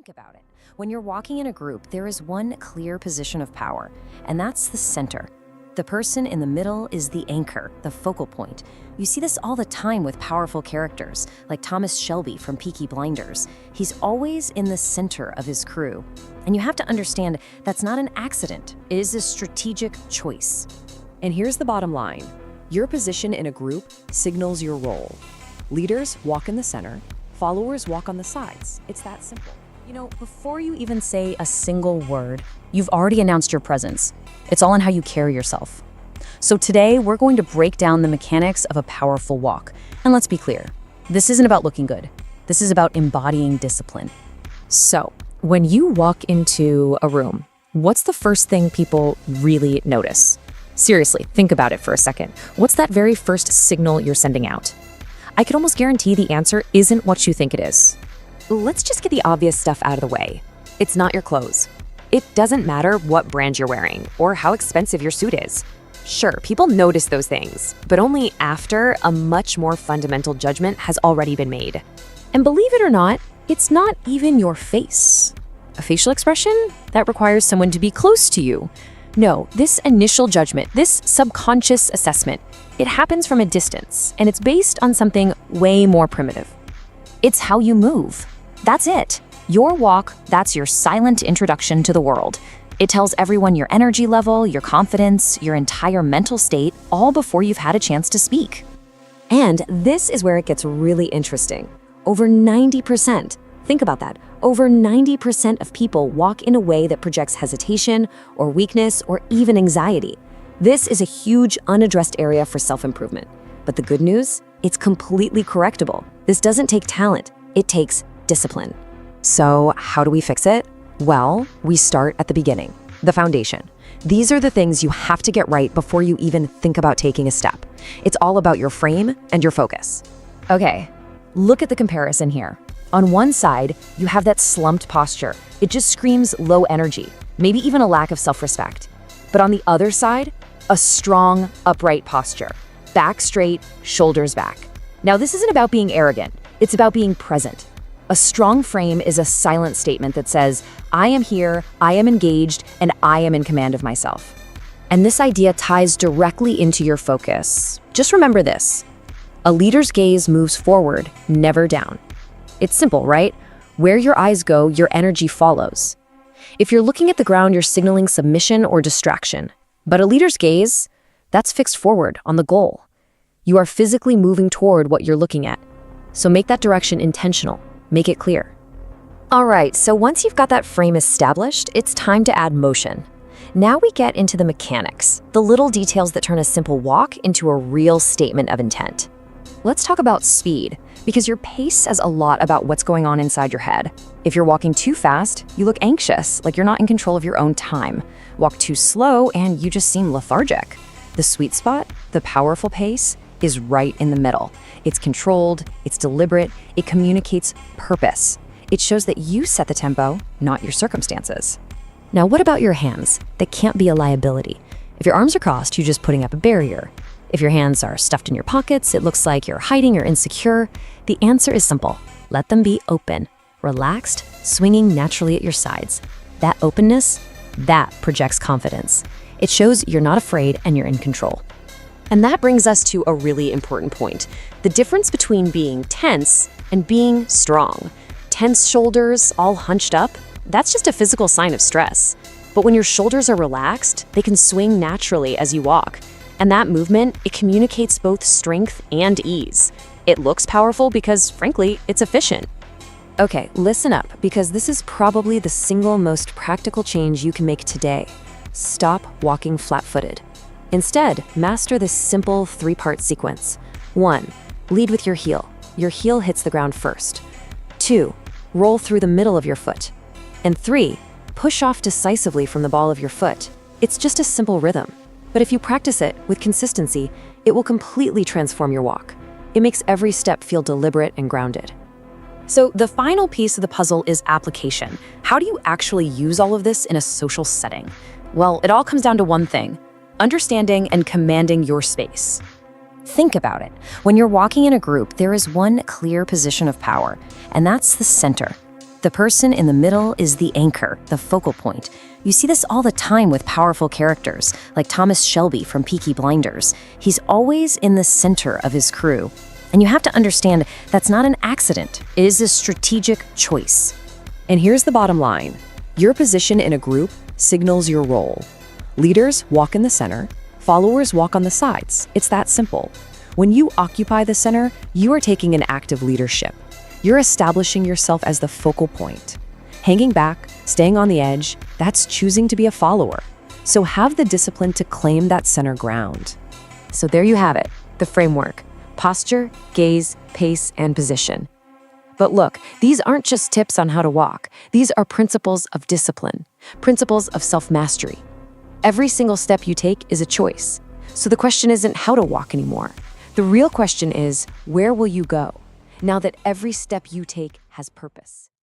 Think about it. When you're walking in a group, there is one clear position of power, and that's the center. The person in the middle is the anchor, the focal point. You see this all the time with powerful characters, like Thomas Shelby from Peaky Blinders. He's always in the center of his crew. And you have to understand that's not an accident. It is a strategic choice. And here's the bottom line. Your position in a group signals your role. Leaders walk in the center, followers walk on the sides. It's that simple. You know, before you even say a single word, you've already announced your presence. It's all in how you carry yourself. So today, we're going to break down the mechanics of a powerful walk. And let's be clear, this isn't about looking good. This is about embodying discipline. So, when you walk into a room, what's the first thing people really notice? Seriously, think about it for a second. What's that very first signal you're sending out? I could almost guarantee the answer isn't what you think it is. Let's just get the obvious stuff out of the way. It's not your clothes. It doesn't matter what brand you're wearing or how expensive your suit is. Sure, people notice those things, but only after a much more fundamental judgment has already been made. And believe it or not, it's not even your face. A facial expression? That requires someone to be close to you. No, this initial judgment, this subconscious assessment, it happens from a distance, and it's based on something way more primitive. It's how you move. That's it. Your walk, that's your silent introduction to the world. It tells everyone your energy level, your confidence, your entire mental state, all before you've had a chance to speak. And this is where it gets really interesting. Over 90%, think about that, over 90% of people walk in a way that projects hesitation or weakness or even anxiety. This is a huge unaddressed area for self-improvement. But the good news? It's completely correctable. This doesn't take talent, it takes discipline. So how do we fix it? Well, we start at the beginning, the foundation. These are the things you have to get right before you even think about taking a step. It's all about your frame and your focus. Okay, look at the comparison here. On one side, you have that slumped posture. It just screams low energy, maybe even a lack of self-respect. But on the other side, a strong, upright posture. Back straight, shoulders back. Now, this isn't about being arrogant. It's about being present. A strong frame is a silent statement that says, I am here, I am engaged, and I am in command of myself. And this idea ties directly into your focus. Just remember this. A leader's gaze moves forward, never down. It's simple, right? Where your eyes go, your energy follows. If you're looking at the ground, you're signaling submission or distraction. But a leader's gaze, that's fixed forward on the goal. You are physically moving toward what you're looking at. So make that direction intentional. Make it clear. All right, so once you've got that frame established, it's time to add motion. Now we get into the mechanics, the little details that turn a simple walk into a real statement of intent. Let's talk about speed, because your pace says a lot about what's going on inside your head. If you're walking too fast, you look anxious, like you're not in control of your own time. Walk too slow, and you just seem lethargic. The sweet spot, the powerful pace, is right in the middle. It's controlled, it's deliberate, it communicates purpose. It shows that you set the tempo, not your circumstances. Now, what about your hands? They can't be a liability. If your arms are crossed, you're just putting up a barrier. If your hands are stuffed in your pockets, it looks like you're hiding or insecure. The answer is simple. Let them be open, relaxed, swinging naturally at your sides. That openness, that projects confidence. It shows you're not afraid and you're in control. And that brings us to a really important point. The difference between being tense and being strong. Tense shoulders, all hunched up, that's just a physical sign of stress. But when your shoulders are relaxed, they can swing naturally as you walk. And that movement, it communicates both strength and ease. It looks powerful because, frankly, it's efficient. Okay, listen up, because this is probably the single most practical change you can make today. Stop walking flat-footed. Instead, master this simple three-part sequence. 1. Lead with your heel. Your heel hits the ground first. 2. Roll through the middle of your foot. And 3. Push off decisively from the ball of your foot. It's just a simple rhythm. But if you practice it with consistency, it will completely transform your walk. It makes every step feel deliberate and grounded. So the final piece of the puzzle is application. How do you actually use all of this in a social setting? Well, it all comes down to one thing: understanding and commanding your space. Think about it. When you're walking in a group, there is one clear position of power, and that's the center. The person in the middle is the anchor, the focal point. You see this all the time with powerful characters, like Thomas Shelby from Peaky Blinders. He's always in the center of his crew. And you have to understand that's not an accident. It is a strategic choice. And here's the bottom line. Your position in a group signals your role. Leaders walk in the center, followers walk on the sides. It's that simple. When you occupy the center, you are taking an active leadership. You're establishing yourself as the focal point. Hanging back, staying on the edge, that's choosing to be a follower. So have the discipline to claim that center ground. So there you have it, the framework: posture, gaze, pace, and position. But look, these aren't just tips on how to walk. These are principles of discipline, principles of self-mastery. Every single step you take is a choice. So the question isn't how to walk anymore. The real question is, where will you go, now that every step you take has purpose?